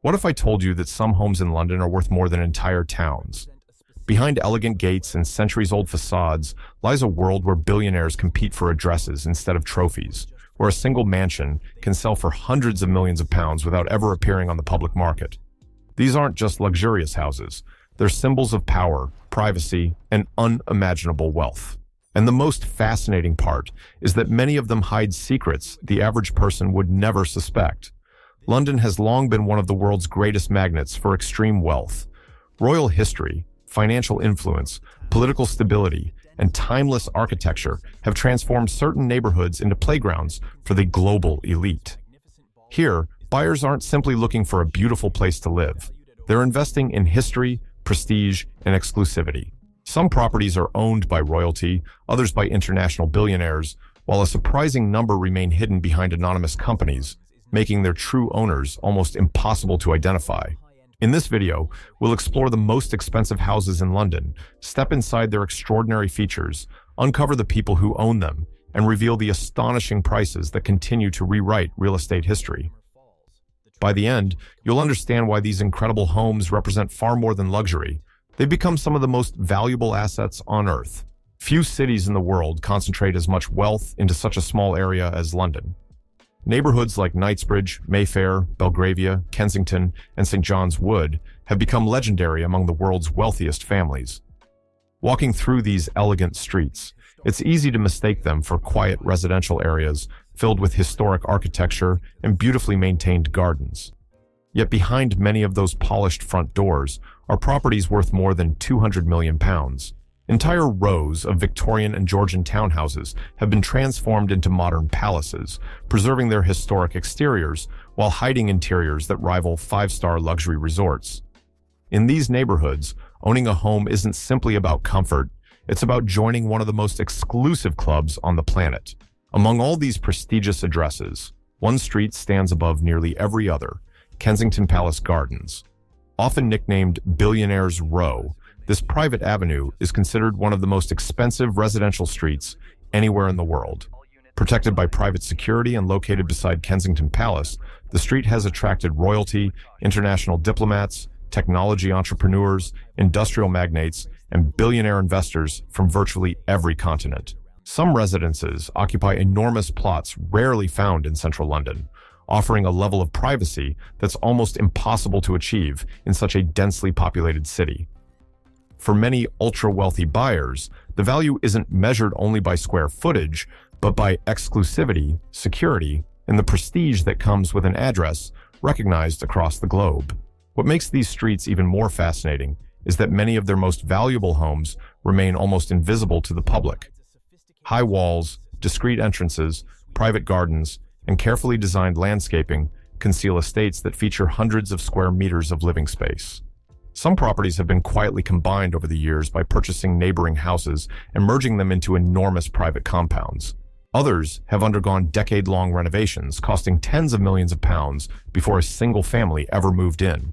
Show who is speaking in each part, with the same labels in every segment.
Speaker 1: What if I told you that some homes in London are worth more than entire towns? Behind elegant gates and centuries-old facades lies a world where billionaires compete for addresses instead of trophies, where a single mansion can sell for hundreds of millions of pounds without ever appearing on the public market. These aren't just luxurious houses. They're symbols of power, privacy, and unimaginable wealth. And the most fascinating part is that many of them hide secrets the average person would never suspect. London has long been one of the world's greatest magnets for extreme wealth. Royal history, financial influence, political stability, and timeless architecture have transformed certain neighborhoods into playgrounds for the global elite. Here, buyers aren't simply looking for a beautiful place to live. They're investing in history, prestige, and exclusivity. Some properties are owned by royalty, others by international billionaires, while a surprising number remain hidden behind anonymous companies, making their true owners almost impossible to identify. In this video, we'll explore the most expensive houses in London, step inside their extraordinary features, uncover the people who own them, and reveal the astonishing prices that continue to rewrite real estate history. By the end, you'll understand why these incredible homes represent far more than luxury. They've become some of the most valuable assets on Earth. Few cities in the world concentrate as much wealth into such a small area as London. Neighborhoods like Knightsbridge, Mayfair, Belgravia, Kensington, and St. John's Wood have become legendary among the world's wealthiest families. Walking through these elegant streets, it's easy to mistake them for quiet residential areas filled with historic architecture and beautifully maintained gardens. Yet behind many of those polished front doors are properties worth more than £200 million. Entire rows of Victorian and Georgian townhouses have been transformed into modern palaces, preserving their historic exteriors while hiding interiors that rival five-star luxury resorts. In these neighborhoods, owning a home isn't simply about comfort, it's about joining one of the most exclusive clubs on the planet. Among all these prestigious addresses, one street stands above nearly every other: Kensington Palace Gardens. Often nicknamed Billionaire's Row, this private avenue is considered one of the most expensive residential streets anywhere in the world. Protected by private security and located beside Kensington Palace, the street has attracted royalty, international diplomats, technology entrepreneurs, industrial magnates, and billionaire investors from virtually every continent. Some residences occupy enormous plots rarely found in central London, offering a level of privacy that's almost impossible to achieve in such a densely populated city. For many ultra-wealthy buyers, the value isn't measured only by square footage, but by exclusivity, security, and the prestige that comes with an address recognized across the globe. What makes these streets even more fascinating is that many of their most valuable homes remain almost invisible to the public. High walls, discreet entrances, private gardens, and carefully designed landscaping conceal estates that feature hundreds of square meters of living space. Some properties have been quietly combined over the years by purchasing neighboring houses and merging them into enormous private compounds. Others have undergone decade-long renovations, costing tens of millions of pounds before a single family ever moved in.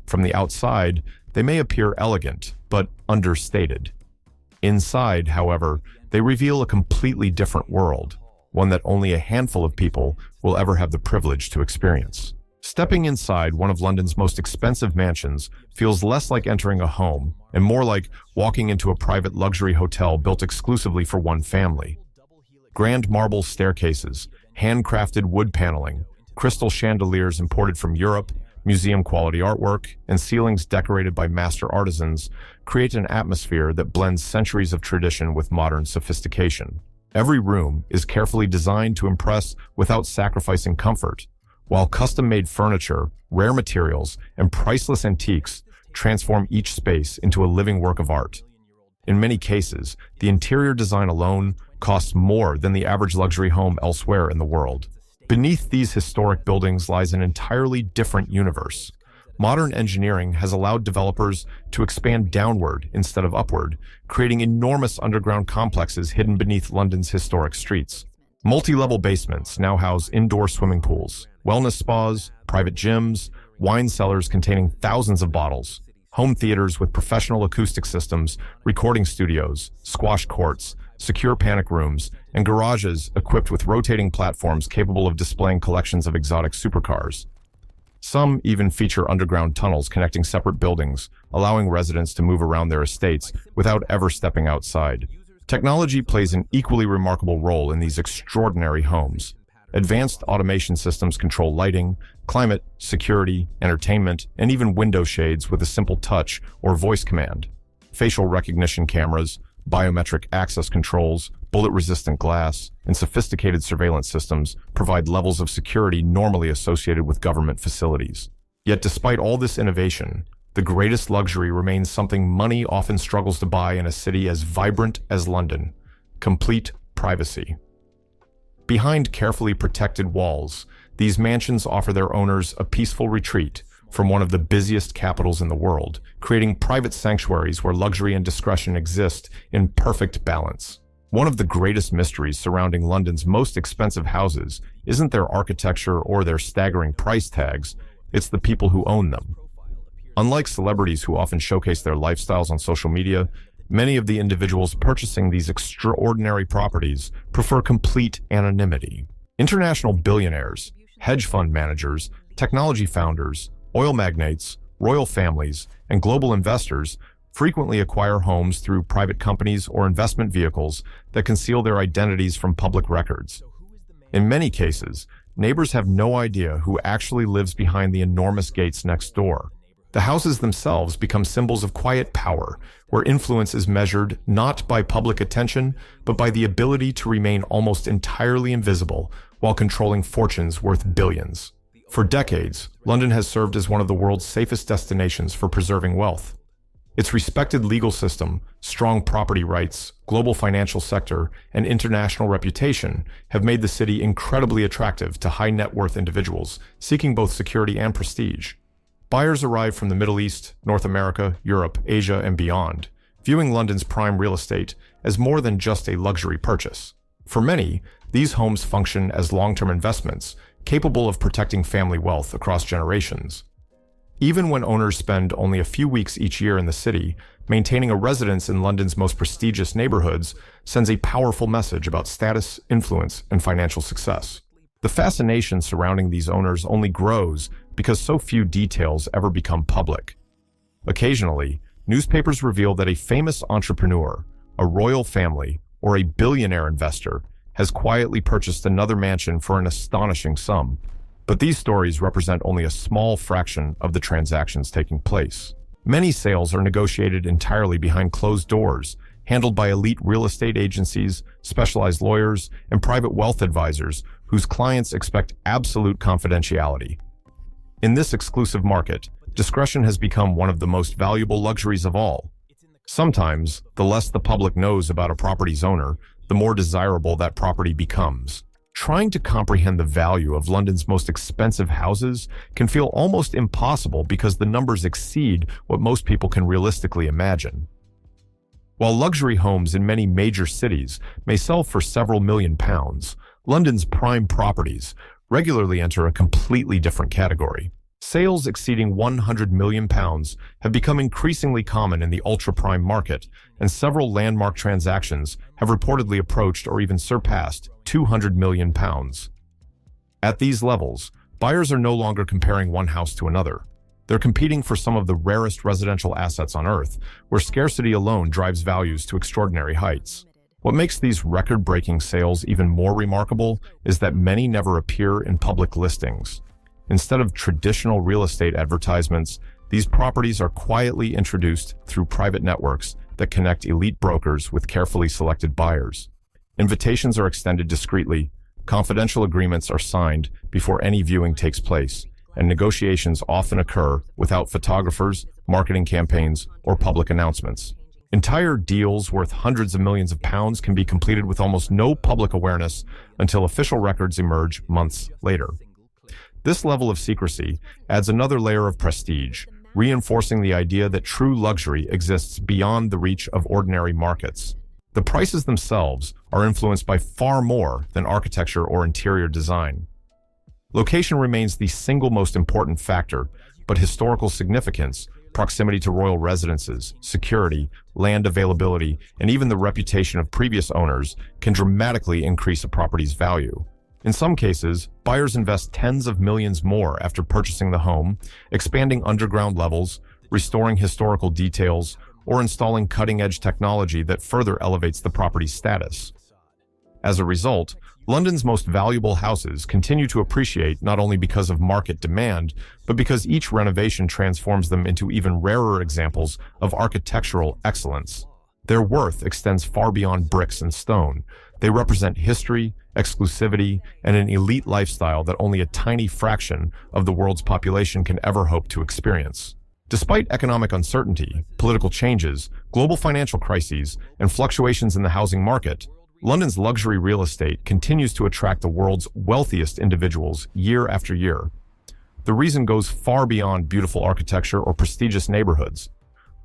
Speaker 1: From the outside, they may appear elegant, but understated. Inside, however, they reveal a completely different world, one that only a handful of people will ever have the privilege to experience. Stepping inside one of London's most expensive mansions feels less like entering a home and more like walking into a private luxury hotel built exclusively for one family. Grand marble staircases, handcrafted wood paneling, crystal chandeliers imported from Europe, museum-quality artwork, and ceilings decorated by master artisans create an atmosphere that blends centuries of tradition with modern sophistication. Every room is carefully designed to impress without sacrificing comfort, while custom-made furniture, rare materials, and priceless antiques transform each space into a living work of art. In many cases, the interior design alone costs more than the average luxury home elsewhere in the world. Beneath these historic buildings lies an entirely different universe. Modern engineering has allowed developers to expand downward instead of upward, creating enormous underground complexes hidden beneath London's historic streets. Multi-level basements now house indoor swimming pools, wellness spas, private gyms, wine cellars containing thousands of bottles, home theaters with professional acoustic systems, recording studios, squash courts, secure panic rooms, and garages equipped with rotating platforms capable of displaying collections of exotic supercars. Some even feature underground tunnels connecting separate buildings, allowing residents to move around their estates without ever stepping outside. Technology plays an equally remarkable role in these extraordinary homes. Advanced automation systems control lighting, climate, security, entertainment, and even window shades with a simple touch or voice command. Facial recognition cameras, biometric access controls, bullet-resistant glass, and sophisticated surveillance systems provide levels of security normally associated with government facilities. Yet despite all this innovation, the greatest luxury remains something money often struggles to buy in a city as vibrant as London: complete privacy. Behind carefully protected walls, these mansions offer their owners a peaceful retreat from one of the busiest capitals in the world, creating private sanctuaries where luxury and discretion exist in perfect balance. One of the greatest mysteries surrounding London's most expensive houses isn't their architecture or their staggering price tags, it's the people who own them. Unlike celebrities who often showcase their lifestyles on social media, many of the individuals purchasing these extraordinary properties prefer complete anonymity. International billionaires, hedge fund managers, technology founders, oil magnates, royal families, and global investors frequently acquire homes through private companies or investment vehicles that conceal their identities from public records. In many cases, neighbors have no idea who actually lives behind the enormous gates next door. The houses themselves become symbols of quiet power, where influence is measured not by public attention, but by the ability to remain almost entirely invisible while controlling fortunes worth billions. For decades, London has served as one of the world's safest destinations for preserving wealth. Its respected legal system, strong property rights, global financial sector, and international reputation have made the city incredibly attractive to high-net-worth individuals seeking both security and prestige. Buyers arrive from the Middle East, North America, Europe, Asia, and beyond, viewing London's prime real estate as more than just a luxury purchase. For many, these homes function as long-term investments, capable of protecting family wealth across generations. Even when owners spend only a few weeks each year in the city, maintaining a residence in London's most prestigious neighborhoods sends a powerful message about status, influence, and financial success. The fascination surrounding these owners only grows because so few details ever become public. Occasionally, newspapers reveal that a famous entrepreneur, a royal family, or a billionaire investor has quietly purchased another mansion for an astonishing sum. But these stories represent only a small fraction of the transactions taking place. Many sales are negotiated entirely behind closed doors, handled by elite real estate agencies, specialized lawyers, and private wealth advisors whose clients expect absolute confidentiality. In this exclusive market, discretion has become one of the most valuable luxuries of all. Sometimes, the less the public knows about a property's owner, the more desirable that property becomes. Trying to comprehend the value of London's most expensive houses can feel almost impossible because the numbers exceed what most people can realistically imagine. While luxury homes in many major cities may sell for several £1,000,000, London's prime properties regularly enter a completely different category. Sales exceeding £100 million have become increasingly common in the ultra-prime market, and several landmark transactions have reportedly approached or even surpassed £200 million. At these levels, buyers are no longer comparing one house to another. They're competing for some of the rarest residential assets on Earth, where scarcity alone drives values to extraordinary heights. What makes these record-breaking sales even more remarkable is that many never appear in public listings. Instead of traditional real estate advertisements, these properties are quietly introduced through private networks that connect elite brokers with carefully selected buyers. Invitations are extended discreetly, confidential agreements are signed before any viewing takes place, and negotiations often occur without photographers, marketing campaigns, or public announcements. Entire deals worth hundreds of millions of pounds can be completed with almost no public awareness until official records emerge months later. This level of secrecy adds another layer of prestige, reinforcing the idea that true luxury exists beyond the reach of ordinary markets. The prices themselves are influenced by far more than architecture or interior design. Location remains the single most important factor, but historical significance, proximity to royal residences, security, land availability, and even the reputation of previous owners can dramatically increase a property's value. In some cases, buyers invest tens of millions more after purchasing the home, expanding underground levels, restoring historical details, or installing cutting-edge technology that further elevates the property's status. As a result, London's most valuable houses continue to appreciate not only because of market demand, but because each renovation transforms them into even rarer examples of architectural excellence. Their worth extends far beyond bricks and stone. They represent history, exclusivity, and an elite lifestyle that only a tiny fraction of the world's population can ever hope to experience. Despite economic uncertainty, political changes, global financial crises, and fluctuations in the housing market, London's luxury real estate continues to attract the world's wealthiest individuals year after year. The reason goes far beyond beautiful architecture or prestigious neighborhoods.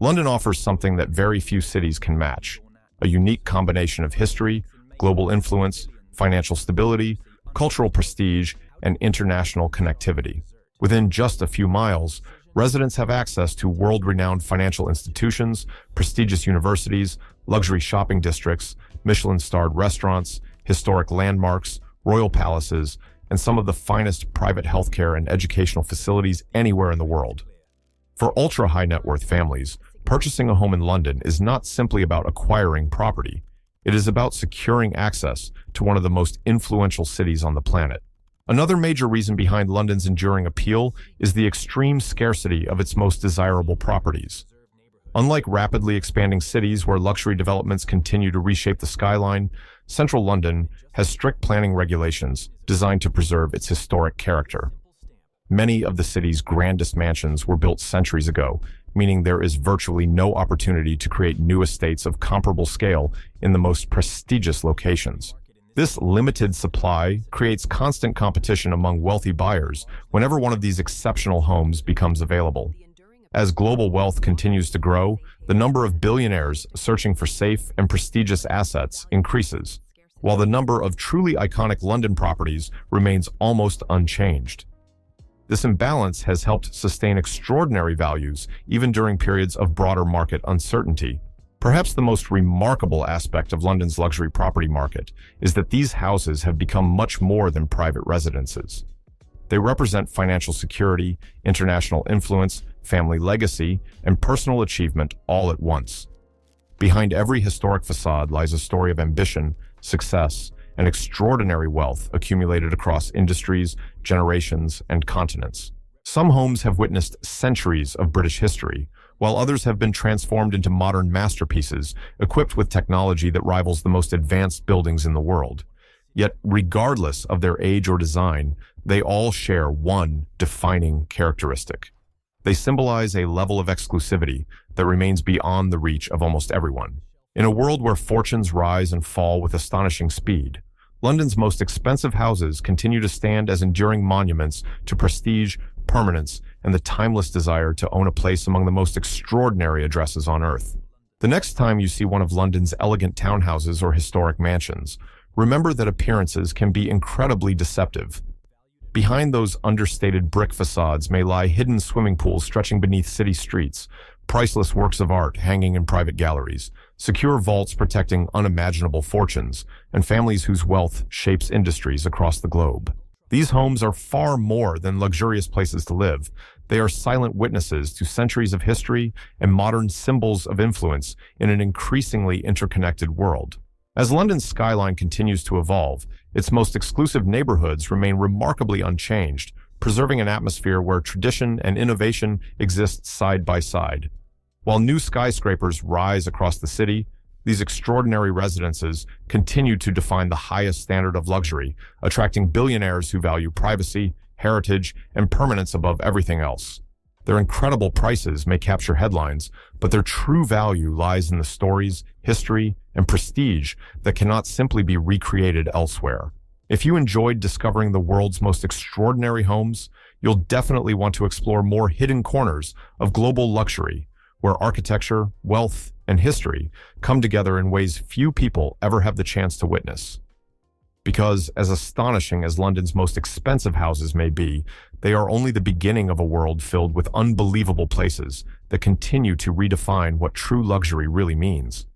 Speaker 1: London offers something that very few cities can match: a unique combination of history, global influence, financial stability, cultural prestige, and international connectivity. Within just a few miles, residents have access to world-renowned financial institutions, prestigious universities, luxury shopping districts, Michelin-starred restaurants, historic landmarks, royal palaces, and some of the finest private healthcare and educational facilities anywhere in the world. For ultra-high net worth families, purchasing a home in London is not simply about acquiring property. It is about securing access to one of the most influential cities on the planet. Another major reason behind London's enduring appeal is the extreme scarcity of its most desirable properties. Unlike rapidly expanding cities where luxury developments continue to reshape the skyline, central London has strict planning regulations designed to preserve its historic character. Many of the city's grandest mansions were built centuries ago, meaning there is virtually no opportunity to create new estates of comparable scale in the most prestigious locations. This limited supply creates constant competition among wealthy buyers whenever one of these exceptional homes becomes available. As global wealth continues to grow, the number of billionaires searching for safe and prestigious assets increases, while the number of truly iconic London properties remains almost unchanged. This imbalance has helped sustain extraordinary values even during periods of broader market uncertainty. Perhaps the most remarkable aspect of London's luxury property market is that these houses have become much more than private residences. They represent financial security, international influence, family legacy, and personal achievement all at once. Behind every historic facade lies a story of ambition, success, and extraordinary wealth accumulated across industries, generations, and continents. Some homes have witnessed centuries of British history, while others have been transformed into modern masterpieces equipped with technology that rivals the most advanced buildings in the world. Yet, regardless of their age or design, they all share one defining characteristic. They symbolize a level of exclusivity that remains beyond the reach of almost everyone. In a world where fortunes rise and fall with astonishing speed, London's most expensive houses continue to stand as enduring monuments to prestige, permanence, and the timeless desire to own a place among the most extraordinary addresses on earth. The next time you see one of London's elegant townhouses or historic mansions, remember that appearances can be incredibly deceptive. Behind those understated brick facades may lie hidden swimming pools stretching beneath city streets, priceless works of art hanging in private galleries, secure vaults protecting unimaginable fortunes, and families whose wealth shapes industries across the globe. These homes are far more than luxurious places to live. They are silent witnesses to centuries of history and modern symbols of influence in an increasingly interconnected world. As London's skyline continues to evolve, its most exclusive neighborhoods remain remarkably unchanged, preserving an atmosphere where tradition and innovation exist side by side. While new skyscrapers rise across the city, these extraordinary residences continue to define the highest standard of luxury, attracting billionaires who value privacy, heritage, and permanence above everything else. Their incredible prices may capture headlines, but their true value lies in the stories, history, and prestige that cannot simply be recreated elsewhere. If you enjoyed discovering the world's most extraordinary homes, you'll definitely want to explore more hidden corners of global luxury, where architecture, wealth, and history come together in ways few people ever have the chance to witness. Because, as astonishing as London's most expensive houses may be, they are only the beginning of a world filled with unbelievable places that continue to redefine what true luxury really means.